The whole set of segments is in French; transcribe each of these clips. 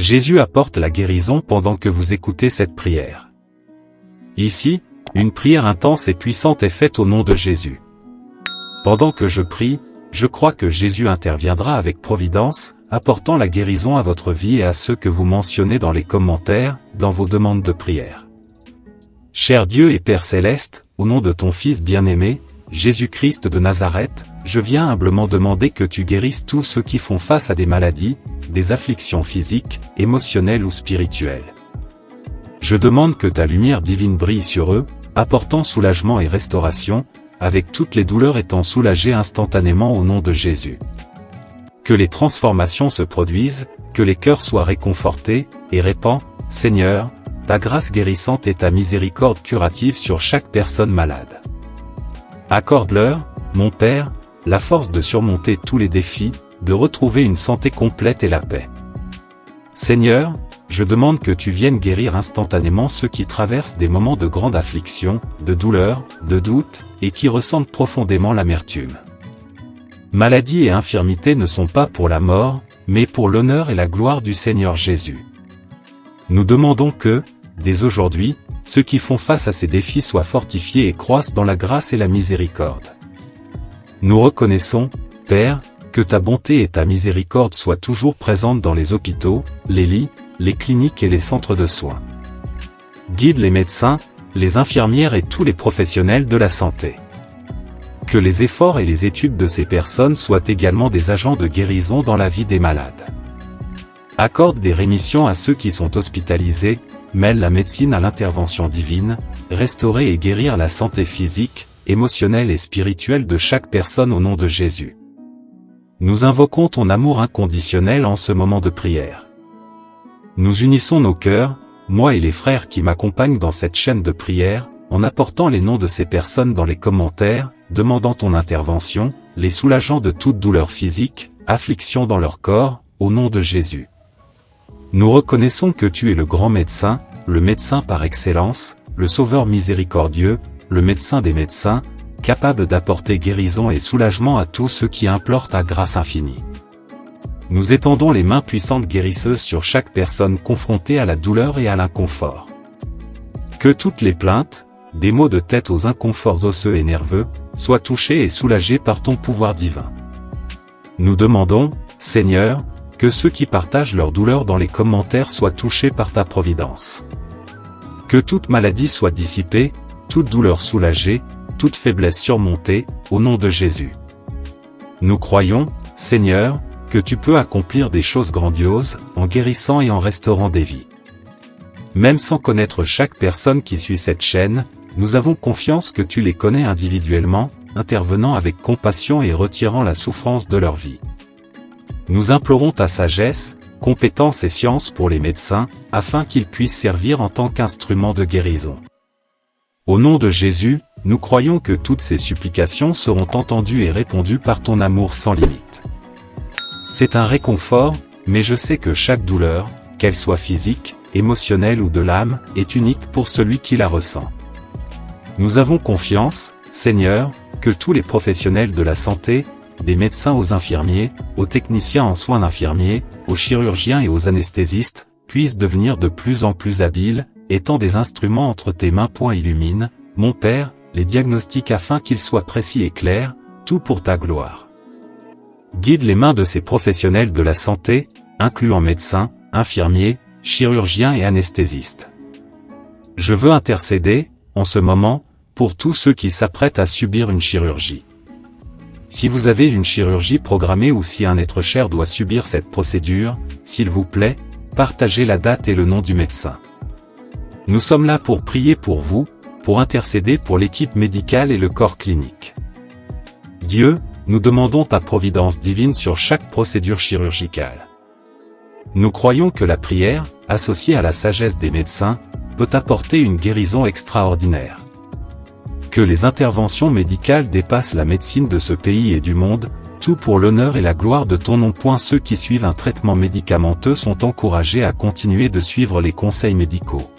Jésus apporte la guérison pendant que vous écoutez cette prière. Ici, une prière intense et puissante est faite au nom de Jésus. Pendant que je prie, je crois que Jésus interviendra avec providence, apportant la guérison à votre vie et à ceux que vous mentionnez dans les commentaires, dans vos demandes de prière. Cher Dieu et Père Céleste, au nom de ton Fils bien-aimé, Jésus-Christ de Nazareth, je viens humblement demander que tu guérisses tous ceux qui font face à des maladies, des afflictions physiques, émotionnelles ou spirituelles. Je demande que ta lumière divine brille sur eux, apportant soulagement et restauration, avec toutes les douleurs étant soulagées instantanément au nom de Jésus. Que les transformations se produisent, que les cœurs soient réconfortés, et répands, Seigneur, ta grâce guérissante et ta miséricorde curative sur chaque personne malade. Accorde-leur, mon Père, la force de surmonter tous les défis, de retrouver une santé complète et la paix. Seigneur, je demande que tu viennes guérir instantanément ceux qui traversent des moments de grande affliction, de douleur, de doute, et qui ressentent profondément l'amertume. Maladie et infirmité ne sont pas pour la mort, mais pour l'honneur et la gloire du Seigneur Jésus. Nous demandons que, dès aujourd'hui, ceux qui font face à ces défis soient fortifiés et croissent dans la grâce et la miséricorde. Nous reconnaissons, Père, que ta bonté et ta miséricorde soient toujours présentes dans les hôpitaux, les lits, les cliniques et les centres de soins. Guide les médecins, les infirmières et tous les professionnels de la santé. Que les efforts et les études de ces personnes soient également des agents de guérison dans la vie des malades. Accorde des rémissions à ceux qui sont hospitalisés, mêle la médecine à l'intervention divine, restaurer et guérir la santé physique, émotionnelle et spirituelle de chaque personne au nom de Jésus. Nous invoquons ton amour inconditionnel en ce moment de prière. Nous unissons nos cœurs, moi et les frères qui m'accompagnent dans cette chaîne de prière, en apportant les noms de ces personnes dans les commentaires, demandant ton intervention, les soulageant de toute douleur physique, affliction dans leur corps, au nom de Jésus. Nous reconnaissons que tu es le grand médecin, le médecin par excellence, le sauveur miséricordieux, le médecin des médecins, capable d'apporter guérison et soulagement à tous ceux qui implorent ta grâce infinie. Nous étendons les mains puissantes guérisseuses sur chaque personne confrontée à la douleur et à l'inconfort. Que toutes les plaintes, des maux de tête aux inconforts osseux et nerveux, soient touchées et soulagées par ton pouvoir divin. Nous demandons, Seigneur, que ceux qui partagent leur douleur dans les commentaires soient touchés par ta providence. Que toute maladie soit dissipée, toute douleur soulagée, toute faiblesse surmontée, au nom de Jésus. Nous croyons, Seigneur, que tu peux accomplir des choses grandioses, en guérissant et en restaurant des vies. Même sans connaître chaque personne qui suit cette chaîne, nous avons confiance que tu les connais individuellement, intervenant avec compassion et retirant la souffrance de leur vie. Nous implorons ta sagesse, compétence et science pour les médecins, afin qu'ils puissent servir en tant qu'instruments de guérison. Au nom de Jésus, nous croyons que toutes ces supplications seront entendues et répondues par ton amour sans limite. C'est un réconfort, mais je sais que chaque douleur, qu'elle soit physique, émotionnelle ou de l'âme, est unique pour celui qui la ressent. Nous avons confiance, Seigneur, que tous les professionnels de la santé, des médecins aux infirmiers, aux techniciens en soins infirmiers, aux chirurgiens et aux anesthésistes, puissent devenir de plus en plus habiles, étant des instruments entre tes mains. Illumine, mon Père, les diagnostics afin qu'ils soient précis et clairs, tout pour ta gloire. Guide les mains de ces professionnels de la santé, incluant médecins, infirmiers, chirurgiens et anesthésistes. Je veux intercéder, en ce moment, pour tous ceux qui s'apprêtent à subir une chirurgie. Si vous avez une chirurgie programmée ou si un être cher doit subir cette procédure, s'il vous plaît, partagez la date et le nom du médecin. Nous sommes là pour prier pour vous, pour intercéder pour l'équipe médicale et le corps clinique. Dieu, nous demandons ta providence divine sur chaque procédure chirurgicale. Nous croyons que la prière, associée à la sagesse des médecins, peut apporter une guérison extraordinaire. Que les interventions médicales dépassent la médecine de ce pays et du monde, tout pour l'honneur et la gloire de ton nom. Ceux qui suivent un traitement médicamenteux sont encouragés à continuer de suivre les conseils médicaux.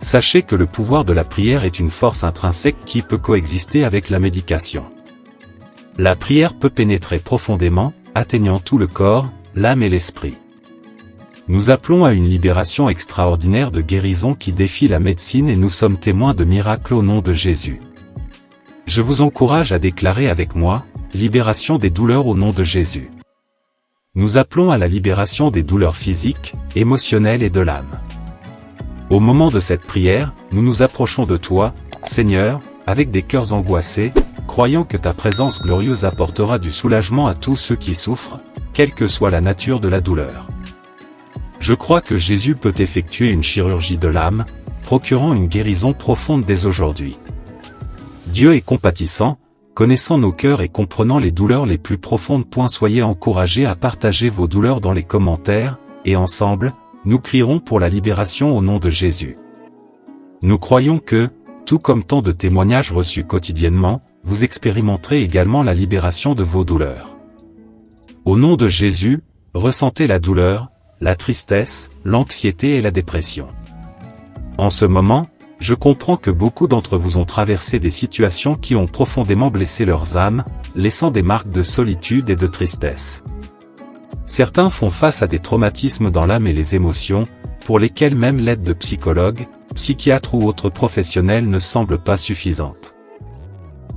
Sachez que le pouvoir de la prière est une force intrinsèque qui peut coexister avec la médication. La prière peut pénétrer profondément, atteignant tout le corps, l'âme et l'esprit. Nous appelons à une libération extraordinaire de guérison qui défie la médecine et nous sommes témoins de miracles au nom de Jésus. Je vous encourage à déclarer avec moi, libération des douleurs au nom de Jésus. Nous appelons à la libération des douleurs physiques, émotionnelles et de l'âme. Au moment de cette prière, nous nous approchons de toi, Seigneur, avec des cœurs angoissés, croyant que ta présence glorieuse apportera du soulagement à tous ceux qui souffrent, quelle que soit la nature de la douleur. Je crois que Jésus peut effectuer une chirurgie de l'âme, procurant une guérison profonde dès aujourd'hui. Dieu est compatissant, connaissant nos cœurs et comprenant les douleurs les plus profondes. Soyez encouragés à partager vos douleurs dans les commentaires, et ensemble, nous crierons pour la libération au nom de Jésus. Nous croyons que, tout comme tant de témoignages reçus quotidiennement, vous expérimenterez également la libération de vos douleurs. Au nom de Jésus, ressentez la douleur, la tristesse, l'anxiété et la dépression. En ce moment, je comprends que beaucoup d'entre vous ont traversé des situations qui ont profondément blessé leurs âmes, laissant des marques de solitude et de tristesse. Certains font face à des traumatismes dans l'âme et les émotions, pour lesquels même l'aide de psychologues, psychiatres ou autres professionnels ne semble pas suffisante.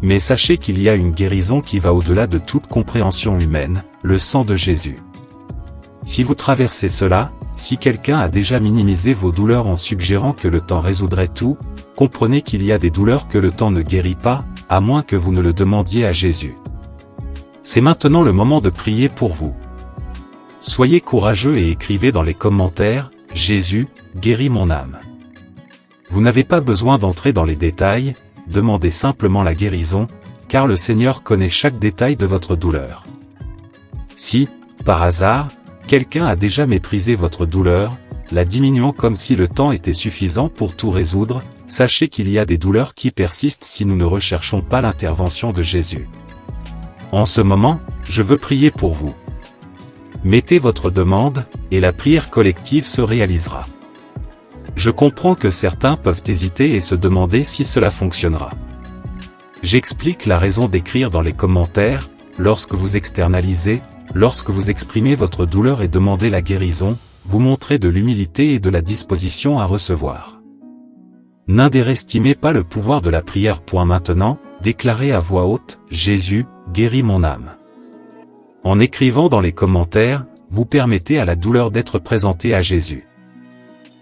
Mais sachez qu'il y a une guérison qui va au-delà de toute compréhension humaine, le sang de Jésus. Si vous traversez cela, si quelqu'un a déjà minimisé vos douleurs en suggérant que le temps résoudrait tout, comprenez qu'il y a des douleurs que le temps ne guérit pas, à moins que vous ne le demandiez à Jésus. C'est maintenant le moment de prier pour vous. Soyez courageux et écrivez dans les commentaires, « Jésus, guéris mon âme ». Vous n'avez pas besoin d'entrer dans les détails, demandez simplement la guérison, car le Seigneur connaît chaque détail de votre douleur. Si, par hasard, quelqu'un a déjà méprisé votre douleur, la diminuant comme si le temps était suffisant pour tout résoudre, sachez qu'il y a des douleurs qui persistent si nous ne recherchons pas l'intervention de Jésus. En ce moment, je veux prier pour vous. Mettez votre demande, et la prière collective se réalisera. Je comprends que certains peuvent hésiter et se demander si cela fonctionnera. J'explique la raison d'écrire dans les commentaires, lorsque vous externalisez, lorsque vous exprimez votre douleur et demandez la guérison, vous montrez de l'humilité et de la disposition à recevoir. N'inderestimez pas le pouvoir de la prière. Maintenant, déclarez à voix haute, « Jésus, guéris mon âme ». En écrivant dans les commentaires, vous permettez à la douleur d'être présentée à Jésus.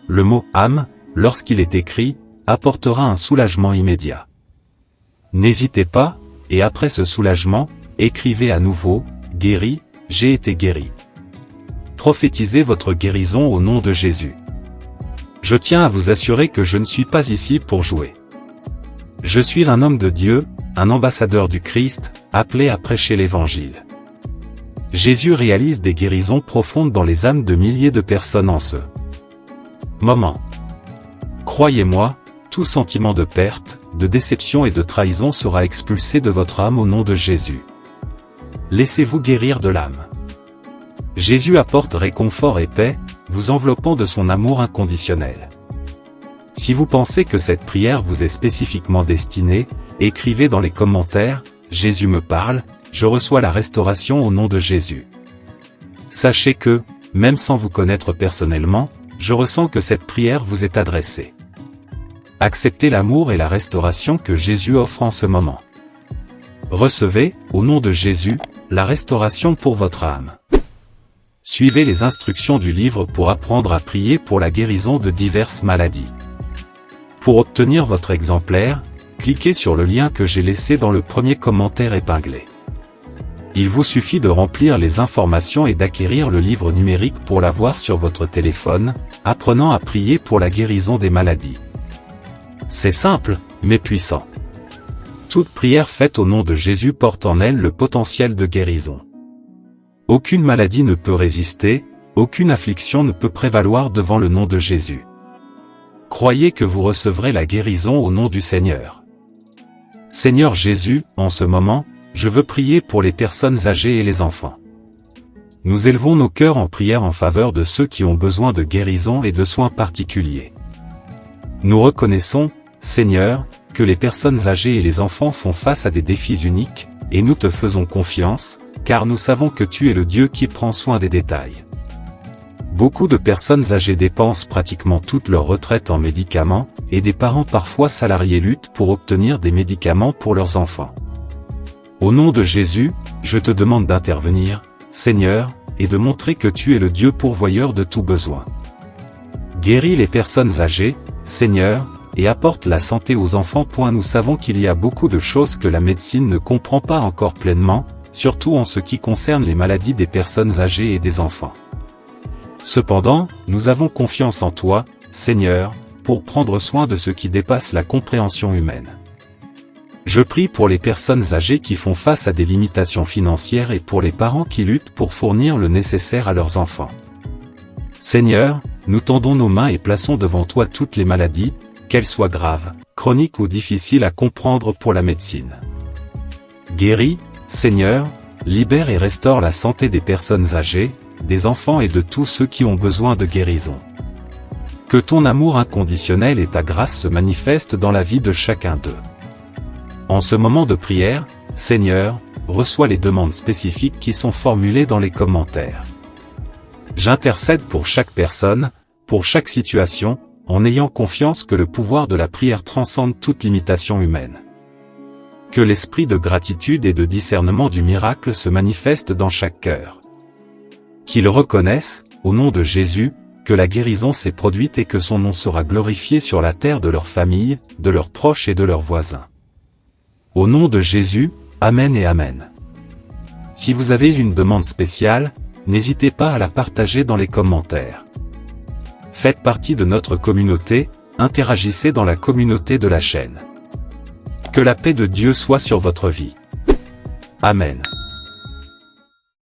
Le mot « âme », lorsqu'il est écrit, apportera un soulagement immédiat. N'hésitez pas, et après ce soulagement, écrivez à nouveau, « Guéri, j'ai été guéri ». Prophétisez votre guérison au nom de Jésus. Je tiens à vous assurer que je ne suis pas ici pour jouer. Je suis un homme de Dieu, un ambassadeur du Christ, appelé à prêcher l'Évangile. Jésus réalise des guérisons profondes dans les âmes de milliers de personnes en ce moment. Croyez-moi, tout sentiment de perte, de déception et de trahison sera expulsé de votre âme au nom de Jésus. Laissez-vous guérir de l'âme. Jésus apporte réconfort et paix, vous enveloppant de son amour inconditionnel. Si vous pensez que cette prière vous est spécifiquement destinée, écrivez dans les commentaires, « Jésus me parle », je reçois la restauration au nom de Jésus. Sachez que, même sans vous connaître personnellement, je ressens que cette prière vous est adressée. Acceptez l'amour et la restauration que Jésus offre en ce moment. Recevez, au nom de Jésus, la restauration pour votre âme. Suivez les instructions du livre pour apprendre à prier pour la guérison de diverses maladies. Pour obtenir votre exemplaire, cliquez sur le lien que j'ai laissé dans le premier commentaire épinglé. Il vous suffit de remplir les informations et d'acquérir le livre numérique pour l'avoir sur votre téléphone, apprenant à prier pour la guérison des maladies. C'est simple, mais puissant. Toute prière faite au nom de Jésus porte en elle le potentiel de guérison. Aucune maladie ne peut résister, aucune affliction ne peut prévaloir devant le nom de Jésus. Croyez que vous recevrez la guérison au nom du Seigneur. Seigneur Jésus, en ce moment, je veux prier pour les personnes âgées et les enfants. Nous élevons nos cœurs en prière en faveur de ceux qui ont besoin de guérison et de soins particuliers. Nous reconnaissons, Seigneur, que les personnes âgées et les enfants font face à des défis uniques, et nous te faisons confiance, car nous savons que tu es le Dieu qui prend soin des détails. Beaucoup de personnes âgées dépensent pratiquement toute leur retraite en médicaments, et des parents parfois salariés luttent pour obtenir des médicaments pour leurs enfants. Au nom de Jésus, je te demande d'intervenir, Seigneur, et de montrer que tu es le Dieu pourvoyeur de tout besoin. Guéris les personnes âgées, Seigneur, et apporte la santé aux enfants. Nous savons qu'il y a beaucoup de choses que la médecine ne comprend pas encore pleinement, surtout en ce qui concerne les maladies des personnes âgées et des enfants. Cependant, nous avons confiance en toi, Seigneur, pour prendre soin de ce qui dépasse la compréhension humaine. Je prie pour les personnes âgées qui font face à des limitations financières et pour les parents qui luttent pour fournir le nécessaire à leurs enfants. Seigneur, nous tendons nos mains et plaçons devant toi toutes les maladies, qu'elles soient graves, chroniques ou difficiles à comprendre pour la médecine. Guéris, Seigneur, libère et restaure la santé des personnes âgées, des enfants et de tous ceux qui ont besoin de guérison. Que ton amour inconditionnel et ta grâce se manifestent dans la vie de chacun d'eux. En ce moment de prière, Seigneur, reçois les demandes spécifiques qui sont formulées dans les commentaires. J'intercède pour chaque personne, pour chaque situation, en ayant confiance que le pouvoir de la prière transcende toute limitation humaine. Que l'esprit de gratitude et de discernement du miracle se manifeste dans chaque cœur. Qu'ils reconnaissent, au nom de Jésus, que la guérison s'est produite et que son nom sera glorifié sur la terre de leur famille, de leurs proches et de leurs voisins. Au nom de Jésus, Amen et Amen. Si vous avez une demande spéciale, n'hésitez pas à la partager dans les commentaires. Faites partie de notre communauté, interagissez dans la communauté de la chaîne. Que la paix de Dieu soit sur votre vie. Amen.